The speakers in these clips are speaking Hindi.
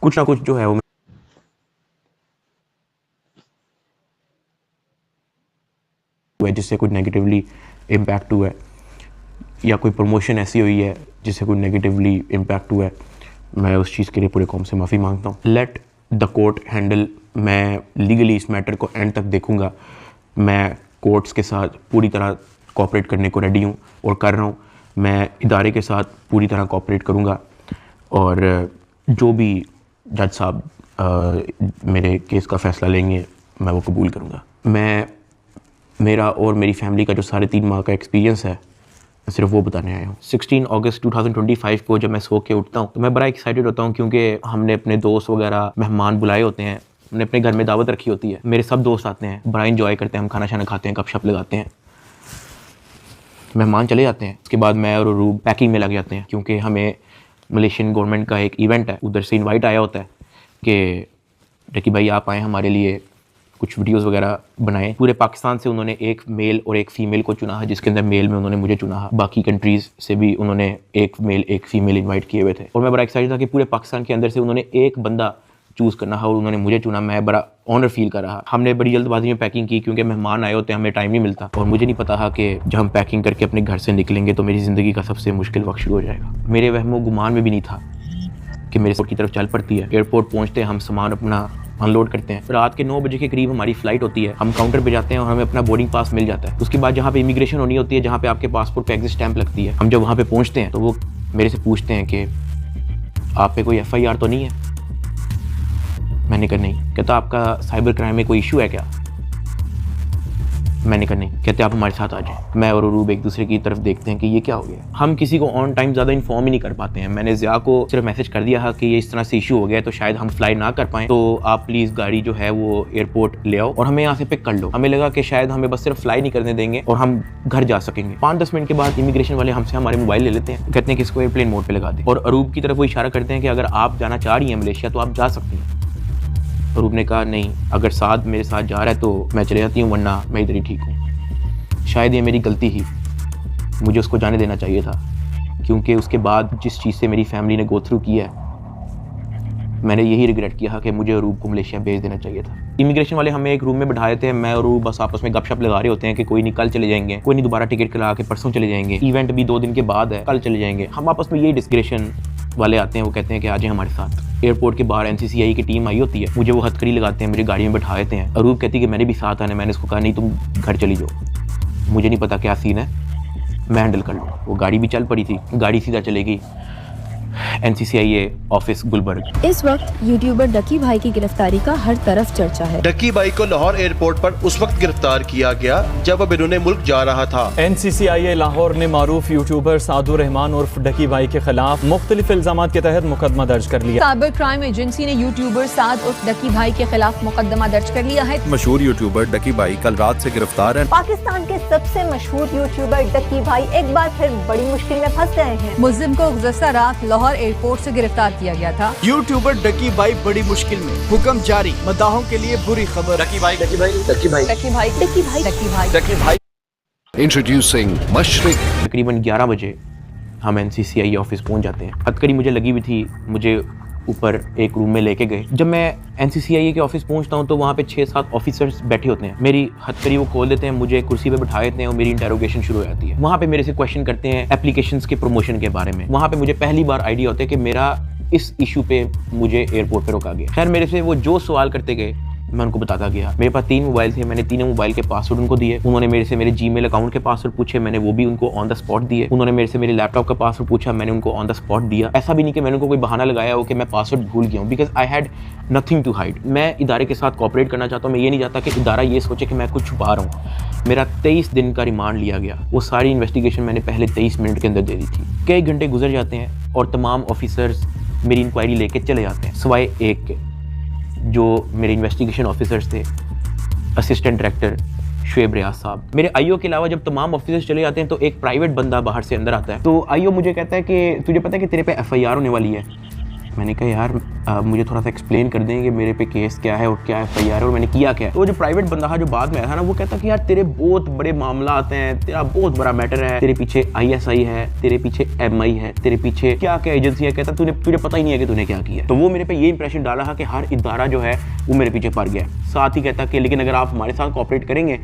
कुछ ना कुछ जो है वो जिससे कुछ नेगेटिवली इम्पैक्ट हुआ है, या कोई प्रमोशन ऐसी हुई है जिससे कोई नेगेटिवली इम्पैक्ट हुआ है, मैं उस चीज़ के लिए पूरे कौम से माफ़ी मांगता हूँ। Let the court handle. मैं लीगली इस मैटर को एंड तक देखूँगा। मैं कोर्ट्स के साथ पूरी तरह कोऑपरेट करने को रेडी हूँ और कर रहा हूँ। मैं इदारे के साथ पूरी तरह कोऑपरेट करूँगा और जो भी जज साहब मेरे केस का फ़ैसला लेंगे मैं वो कबूल करूँगा। मेरा और मेरी फैमिली का जो 3.5 माह का एक्सपीरियंस है सिर्फ वो बताने आया हूँ। 16 अगस्त 2025 को जब मैं सो के उठता हूँ तो मैं बड़ा एक्साइटेड होता हूँ, क्योंकि हमने अपने दोस्त वगैरह मेहमान बुलाए होते हैं, हमने अपने घर में दावत रखी होती है, मेरे सब दोस्त आते हैं, बड़ा इंजॉय करते हैं, हम खाना शाना खाते हैं, गपशप लगाते हैं, मेहमान चले जाते हैं। उसके बाद मैं और रूब पैकिंग में लग जाते हैं, क्योंकि हमें मलेशियन गवर्नमेंट का एक इवेंट है, उधर से इन्वाइट आया होता है कि डकी भाई आप आएँ, हमारे लिए कुछ वीडियोस वगैरह बनाए। पूरे पाकिस्तान से उन्होंने एक मेल और एक फ़ीमेल को चुना है, जिसके अंदर मेल में उन्होंने मुझे चुना है। बाकी कंट्रीज़ से भी उन्होंने एक मेल एक फ़ीमेल इनवाइट किए हुए थे और मैं बड़ा एक्साइटेड था कि पूरे पाकिस्तान के अंदर से उन्होंने एक बंदा चूज़ करना है और उन्होंने मुझे चुना। मैं बड़ा ऑनर फील कर रहा। हमने बड़ी जल्दबाजी में पैकिंग की, क्योंकि मेहमान आए होते हैं, हमें टाइम नहीं मिलता, और मुझे नहीं पता था कि जब हम पैकिंग करके अपने घर से निकलेंगे तो मेरी ज़िंदगी का सबसे मुश्किल वक्त शुरू हो जाएगा। मेरे वहमो गुमान में भी नहीं था कि मेरे एयरपोर्ट की तरफ चल पड़ती है। एयरपोर्ट पहुँचते हम सामान अपना अनलोड करते हैं। रात के 9 बजे के करीब हमारी फ़्लाइट होती है। हम काउंटर पे जाते हैं और हमें अपना बोर्डिंग पास मिल जाता है। उसके बाद जहाँ पे इमिग्रेशन होनी होती है, जहाँ पे आपके पासपोर्ट पे एग्जिट स्टैंप लगती है, हम जब वहाँ पे पहुँचते हैं तो वो मेरे से पूछते हैं कि आप पे कोई FIR तो नहीं है। मैंने कहा नहीं। कहता आपका साइबर क्राइम में कोई इशू है क्या? मैंने कहा नहीं। कहते आप हमारे साथ आ जाएं। मैं और रूब एक दूसरे की तरफ देखते हैं कि ये क्या हो गया। हम किसी को ऑन टाइम ज़्यादा इन्फॉर्म ही नहीं कर पाते हैं। मैंने ज़िया को सिर्फ मैसेज कर दिया है कि ये इस तरह से इशू हो गया है, तो शायद हम फ्लाई ना कर पाएँ, तो आप प्लीज़ गाड़ी जो है वो एयरपोर्ट ले आओ और हमें यहाँ से पिक कर लो। हमें लगा कि शायद हमें बस सिर्फ फ्लाई नहीं करने देंगे और हम घर जा सकेंगे। 5-10 मिनट के बाद इमिग्रेशन वाले हमसे हमारे मोबाइल ले लेते हैं, कहते हैं कि इसको एयरप्लेन मोड पर लगा दें, और अरूब की तरफ वो इशारा करते हैं कि अगर आप जाना चाह रही हैं मलेशिया तो आप जा सकती हैं। अरूब ने कहा नहीं, अगर साथ मेरे साथ जा रहा है तो मैं चले जाती हूँ, वरना मैं इधर ही ठीक हूँ। शायद ये मेरी गलती ही, मुझे उसको जाने देना चाहिए था, क्योंकि उसके बाद जिस चीज़ से मेरी फैमिली ने गो थ्रू किया है, मैंने यही रिग्रेट किया कि मुझे अरूब को मलेशिया भेज देना चाहिए था। इमिग्रेशन वाले हमें एक रूम में बिठाए थे। मैं और अरूब बस आपस में गपशप लगा रहे होते हैं कि कोई नहीं कल चले जाएंगे, कोई नहीं दोबारा टिकट करा के परसों चले जाएंगे, इवेंट भी 2 दिन के बाद है, कल चले जाएंगे। हम आपस में यही डिस्क्रिप्शन वाले आते हैं, वो कहते हैं कि आ जाए हमारे साथ। एयरपोर्ट के बाहर NCCI की टीम आई होती है, मुझे वो हथकड़ी लगाते हैं, मेरी गाड़ी में बैठा देते हैं। अरूब कहती है कि मैंने भी साथ आना है। मैंने उसको कहा नहीं, तुम घर चली जाओ, मुझे नहीं पता क्या सीन है, मैं हैंडल कर लूँ। वो गाड़ी भी चल पड़ी थी, गाड़ी सीधा चलेगी NCCI ऑफिस गुलबर्ग। इस वक्त यूट्यूबर डकी भाई की गिरफ्तारी का हर तरफ चर्चा है। डकी भाई को लाहौर एयरपोर्ट पर उस वक्त गिरफ्तार किया गया जब अब इन्होंने मुल्क जा रहा था। NCCI लाहौर ने मारूफ यूट्यूबर सादुर रहमान उर्फ डकी भाई के खिलाफ मुख्तलिफ इल्जामात के तहत मुकदमा दर्ज कर लिया। साइबर क्राइम एजेंसी ने यूट्यूबर साद उर्फ डकी भाई के खिलाफ मुकदमा दर्ज कर लिया है। मशहूर यूट्यूबर डकी भाई कल रात से गिरफ्तार है। पाकिस्तान के सबसे मशहूर यूट्यूबर डकी भाई एक बार फिर बड़ी मुश्किल में फंस गए हैं। मुल्जिम को गुज़श्ता रात लाहौर एयरपोर्ट से गिरफ्तार किया गया था। यूट्यूबर डकी भाई बड़ी मुश्किल में, हुक्म जारी, मद्दाहों के लिए बुरी खबर। डकी भाई, डकी भाई, डकी भाई, डकी भाई, डकी भाई, डकी भाई, डकी भाई। इंट्रोड्यूसिंग मशरिक। तकरीबन 11 बजे हम NCCI ऑफिस पहुंच जाते हैं। हथकड़ी मुझे लगी हुई थी, मुझे ऊपर एक रूम में लेके गए। जब मैं NCCI के ऑफिस पहुंचता हूं तो वहां पे 6-7 ऑफिसर्स बैठे होते हैं। मेरी हथकड़ी वो खोल देते हैं, मुझे कुर्सी पे बिठा देते हैं और मेरी इंटेरोगेशन शुरू हो जाती है। वहां पे मेरे से क्वेश्चन करते हैं एप्लीकेशंस के प्रमोशन के बारे में। वहां पे मुझे पहली बार आइडिया होता है कि मेरा इस इशू पे मुझे एयरपोर्ट पे रोका गया। खैर मेरे से वो जो सवाल करते गए मैं उनको बताता गया। मेरे पास 3 मोबाइल थे, मैंने तीनों मोबाइल के पासवर्ड उनको दिए। उन्होंने मेरे से मेरे जीमेल अकाउंट के पासवर्ड पूछे, मैंने वो भी उनको ऑन द स्पॉट दिए। उन्होंने मेरे से मेरे लैपटॉप का पासवर्ड पूछा, मैंने उनको ऑन द स्पॉट दिया। ऐसा भी नहीं कि मैंने उनको कोई बहाना लगाया हो कि मैं पासवर्ड भूल गया हूँ, because I had nothing to hide. मैं इदारे के साथ कोऑपरेट करना चाहता हूँ। मैं ये नहीं चाहता कि इदारा ये सोचे कि मैं कुछ छुपा रहा हूँ। मेरा 23 दिन का रिमांड लिया गया। वो सारी इन्वेस्टिगेशन मैंने पहले 23 मिनट के अंदर दे दी थी। कई घंटे गुजर जाते हैं और तमाम ऑफिसर्स मेरी इंक्वायरी लेके चले जाते हैं, सिवाय एक के, जो मेरे इन्वेस्टिगेशन ऑफिसर्स थे, असिस्टेंट डायरेक्टर शुएब रियाज साहब। मेरे IO के अलावा जब तमाम ऑफिसर्स चले जाते हैं तो एक प्राइवेट बंदा बाहर से अंदर आता है। तो IO मुझे कहता है कि तुझे पता है कि तेरे पे FIR होने वाली है? मैंने कहा यार मुझे थोड़ा सा एक्सप्लेन कर दें कि मेरे पे केस क्या है और क्या FIR है और मैंने किया क्या है। तो जो प्राइवेट बंदा था जो बाद में आया था ना, वो कहता कि यार तेरे बहुत बड़े मामला आते हैं, तेरा बहुत बड़ा मैटर है, तेरे पीछे ISI है, तेरे पीछे MI है, तेरे पीछे क्या क्या एजेंसी है। कहता तुझे पता ही नहीं है कि तूने क्या किया। तो वो मेरे पे ये इंप्रेशन डाला कि हर इदारा जो है वो मेरे पीछे पड़ गया। साथ ही कहता कि लेकिन अगर आप हमारे साथ कोऑपरेट करेंगे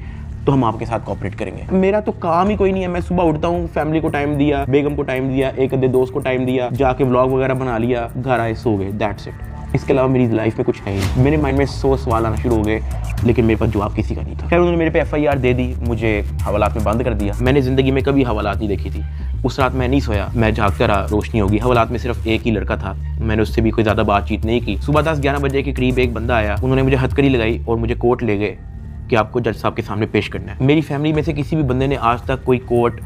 तो हम आपके साथ कोऑपरेट करेंगे। मेरा तो काम ही कोई नहीं है। मैं सुबह उठता हूँ, फैमिली को टाइम दिया, बेगम को टाइम दिया, एक आधे दोस्त को टाइम दिया, जाके व्लॉग वगैरह बना लिया, घर आए सो गए, दैट्स इट। इसके अलावा मेरी लाइफ में कुछ है ही। मेरे माइंड में 100 सवाल आना शुरू हो गए, लेकिन मेरे पास जवाब किसी का नहीं था। खैर उन्होंने मेरे पे FIR दे दी, मुझे हवालात में बंद कर दिया। मैंने ज़िंदगी में कभी हवालात नहीं देखी थी। उस रात मैं नहीं सोया, मैं जागता रहा, रोशनी होगी। हवालात में सिर्फ एक ही लड़का था, मैंने उससे भी कोई ज़्यादा बातचीत नहीं की। सुबह 10-11 बजे के करीब एक बंदा आया, उन्होंने मुझे हथकड़ी लगाई और मुझे कोर्ट ले गए कि आपको जज साहब के सामने पेश करना है। मेरी फैमिली में से किसी भी बंदे ने आज तक कोई कोर्ट,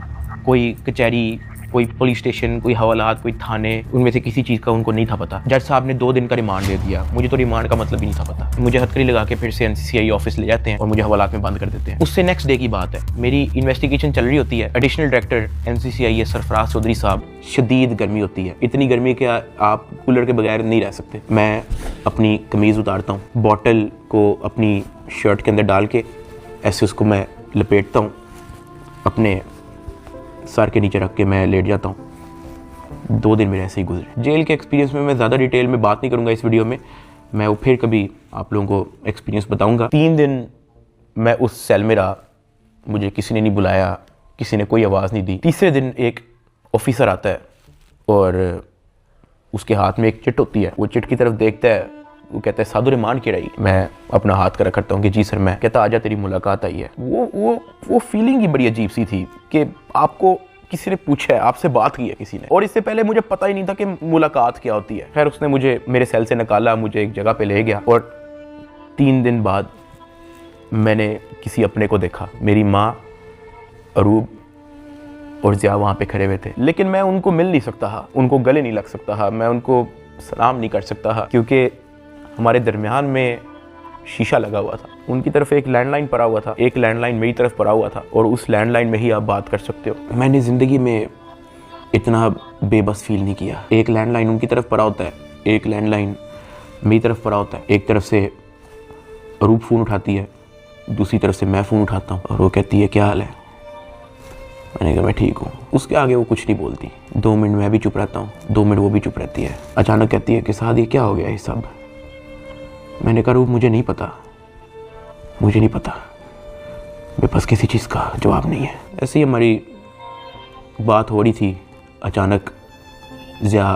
कोई कचहरी, कोई पुलिस स्टेशन, कोई हवालात, कोई थाने, उनमें से किसी चीज़ का उनको नहीं था पता। जज साहब ने 2 दिन का रिमांड दे दिया। मुझे तो रिमांड का मतलब ही नहीं था पता। मुझे हथकड़ी लगा के फिर से NCCI ऑफिस ले जाते हैं और मुझे हवालात में बंद कर देते हैं। उससे नेक्स्ट डे की बात है, मेरी इन्वेस्टिगेशन चल रही होती है। Additional director NCCI Sarfaraz Chaudhry साहब, शदीद गर्मी होती है, इतनी गर्मी कि आप कूलर के बगैर नहीं रह सकते। मैं अपनी कमीज़ उतारता हूँ, बॉटल को अपनी शर्ट के अंदर डाल के ऐसे उसको मैं लपेटता हूँ, अपने सर के नीचे रख के मैं लेट जाता हूँ। 2 दिन मेरे ऐसे ही गुजरे। जेल के एक्सपीरियंस में मैं ज़्यादा डिटेल में बात नहीं करूँगा इस वीडियो में, मैं वो फिर कभी आप लोगों को एक्सपीरियंस बताऊँगा। 3 दिन मैं उस सेल में रहा, मुझे किसी ने नहीं बुलाया, किसी ने कोई आवाज़ नहीं दी। तीसरे दिन एक ऑफिसर आता है और उसके हाथ में एक चिट होती है। वो चिट की तरफ देखता है, वो कहता है साधु रहमान की रही। मैं अपना हाथ कर करता हूँ कि जी सर। मैं कहता आजा तेरी मुलाकात आई है। वो फीलिंग ही बड़ी अजीब सी थी कि आपको किसी ने पूछा है, आपसे बात की है किसी ने, और इससे पहले मुझे पता ही नहीं था कि मुलाकात क्या होती है। खैर उसने मुझे मेरे सेल से निकाला, मुझे एक जगह पे ले गया और 3 दिन बाद मैंने किसी अपने को देखा। मेरी माँ, अरूब और ज़िया वहाँ पे खड़े हुए थे, लेकिन मैं उनको मिल नहीं सकता था, उनको गले नहीं लग सकता था, मैं उनको सलाम नहीं कर सकता था क्योंकि हमारे दरमियान में शीशा लगा हुआ था। उनकी तरफ एक लैंडलाइन पड़ा हुआ था, एक लैंडलाइन मेरी तरफ पड़ा हुआ था और उस लैंडलाइन में ही आप बात कर सकते हो। मैंने ज़िंदगी में इतना बेबस फील नहीं किया। एक लैंडलाइन उनकी तरफ पड़ा होता है, एक लैंडलाइन मेरी तरफ पड़ा होता है। एक तरफ से अरूब फ़ोन उठाती है, दूसरी तरफ से मैं फ़ोन उठाता हूँ और वो कहती है क्या हाल है। मैंने कहा मैं ठीक हूँ। उसके आगे वो कुछ नहीं बोलती। 2 मिनट मैं भी चुप रहता हूँ, 2 मिनट वो भी चुप रहती है। अचानक कहती है कि साथ ये क्या हो गया ये सब। मैंने कहा रूप मुझे नहीं पता, मुझे नहीं पता, मेरे पास किसी चीज़ का जवाब नहीं है। ऐसे ही हमारी बात हो रही थी, अचानक ज़िया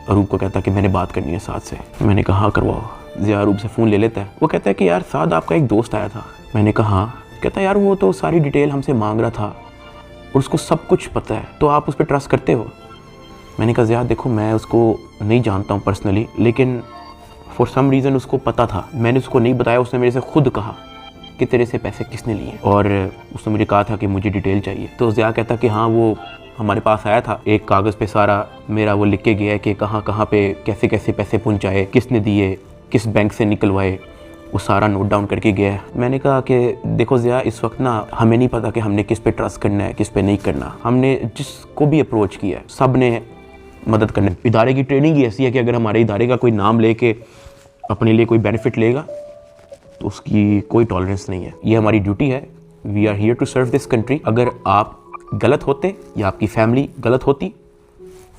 अरूब को कहता कि मैंने बात करनी है साद से। मैंने कहा हाँ करवाओ। ज़िया अरूब से फ़ोन ले लेता है। वो कहता है कि यार साद आपका एक दोस्त आया था। मैंने कहा हाँ। कहता यार वो तो सारी डिटेल हमसे मांग रहा था और उसको सब कुछ पता है, तो आप उस पर ट्रस्ट करते हो। मैंने कहा ज़िया देखो मैं उसको नहीं जानता हूँ पर्सनली, लेकिन फॉर सम रीज़न उसको पता था। मैंने उसको नहीं बताया, उसने मेरे से खुद कहा कि तेरे से पैसे किसने लिए, और उसने मुझे कहा था कि मुझे डिटेल चाहिए। तो ज़िया कहता कि हाँ वो हमारे पास आया था, एक कागज़ पे सारा मेरा वो लिख के गया है कि कहाँ कहाँ पे कैसे कैसे पैसे पहुँचाए, किसने दिए, किस बैंक से निकलवाए, वो सारा नोट डाउन करके गया है। मैंने कहा कि देखो ज़िया इस वक्त ना हमें नहीं पता कि हमने किस पे ट्रस्ट करना है, किस पे नहीं करना। हमने जिसको भी अप्रोच किया है सब ने मदद करने। इदारे की ट्रेनिंग ही ऐसी है कि अगर हमारे इदारे का कोई नाम लेके अपने लिए कोई बेनिफिट लेगा तो उसकी कोई टॉलरेंस नहीं है। ये हमारी ड्यूटी है। We are here to serve this country. अगर आप गलत होते या आपकी फैमिली गलत होती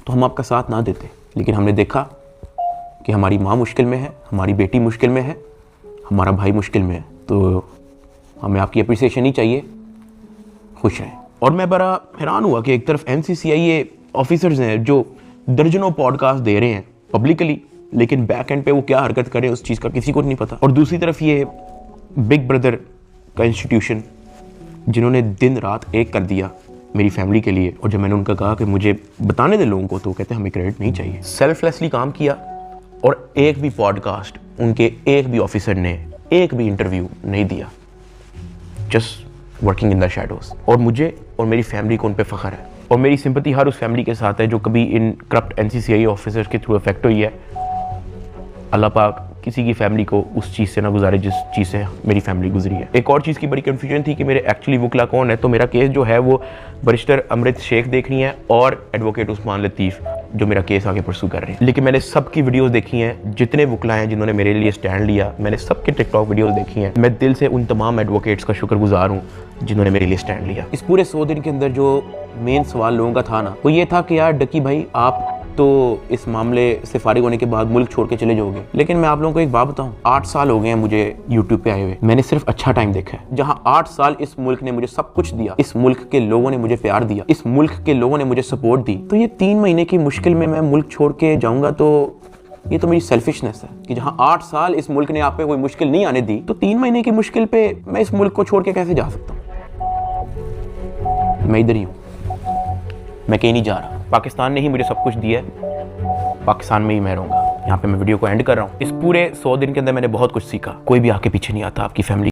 तो हम आपका साथ ना देते, लेकिन हमने देखा कि हमारी माँ मुश्किल में है, हमारी बेटी मुश्किल में है, हमारा भाई मुश्किल में है, तो हमें आपकी अप्रिसिएशन ही चाहिए। खुश रहें। और मैं बड़ा हैरान हुआ कि एक तरफ NCCI ऑफिसर्स हैं जो दर्जनों पॉडकास्ट दे रहे हैं पब्लिकली, लेकिन बैक एंड पे वो क्या हरकत करे उस चीज़ का किसी को नहीं पता। और दूसरी तरफ ये बिग ब्रदर का इंस्टीट्यूशन जिन्होंने दिन रात एक कर दिया मेरी फैमिली के लिए। और जब मैंने उनका कहा कि मुझे बताने दे लोगों को, तो कहते हैं हमें क्रेडिट नहीं चाहिए। सेल्फलेसली काम किया और एक भी पॉडकास्ट उनके एक भी ऑफिसर ने एक भी इंटरव्यू नहीं दिया, just working in the shadows. और मुझे और मेरी फैमिली को उन पर फ़ख्र है और मेरी सिंपैथी हर उस फैमिली के साथ है जो कभी इन करप्ट NCCI ऑफिसर्स के थ्रू अफेक्ट हुई है। अल्लाह पाक किसी की फैमिली को उस चीज़ से ना गुजारे जिस चीज़ से मेरी फैमिली गुजरी है। एक और चीज़ की बड़ी कन्फ्यूजन थी कि मेरे एक्चुअली वकला कौन है। तो मेरा केस जो है वो बैरिस्टर अमृत शेख देख रही हैं और एडवोकेट उस्मान लतीफ़, जो मेरा केस आगे परसू कर रहे हैं। लेकिन मैंने सबकी वीडियोस देखी हैं, जितने वकला हैं जिन्होंने मेरे लिए स्टैंड लिया, मैंने सबके टिकटॉक वीडियोस देखी हैं। मैं दिल से उन तमाम एडवोकेट्स का शुक्रगुजार हूँ जिन्होंने मेरे लिए स्टैंड लिया। इस पूरे 100 दिन के अंदर जो मेन सवाल लोगों का था ना, वो ये था कि यार डकी भाई आप तो इस मामले से फारिग होने के बाद मुल्क छोड़ के चले जाओगे। लेकिन मैं आप लोगों को एक बात बताऊं, 8 साल हो गए हैं मुझे यूट्यूब पे आए हुए, मैंने सिर्फ अच्छा टाइम देखा है। जहां 8 साल इस मुल्क ने मुझे सब कुछ दिया, इस मुल्क के लोगों ने मुझे प्यार दिया, इस मुल्क के लोगों ने मुझे सपोर्ट दी, तो ये 3 महीने की मुश्किल में मैं मुल्क छोड़ के जाऊंगा तो ये तो मेरी सेल्फिशनेस है कि जहां 8 साल इस मुल्क ने आप पे कोई मुश्किल नहीं आने दी, तो 3 महीने की मुश्किल पे मैं इस मुल्क को छोड़ के कैसे जा सकता हूँ। मैं इधर ही हूँ, मैं कहीं नहीं जा रहा। पाकिस्तान ने ही मुझे सब कुछ दिया है, पाकिस्तान में ही मैं रहूंगा। यहाँ पे मैं वीडियो को एंड कर रहा हूँ। इस पूरे 100 दिन के अंदर मैंने बहुत कुछ सीखा। कोई भी आके पीछे नहीं आता आपकी फैमिली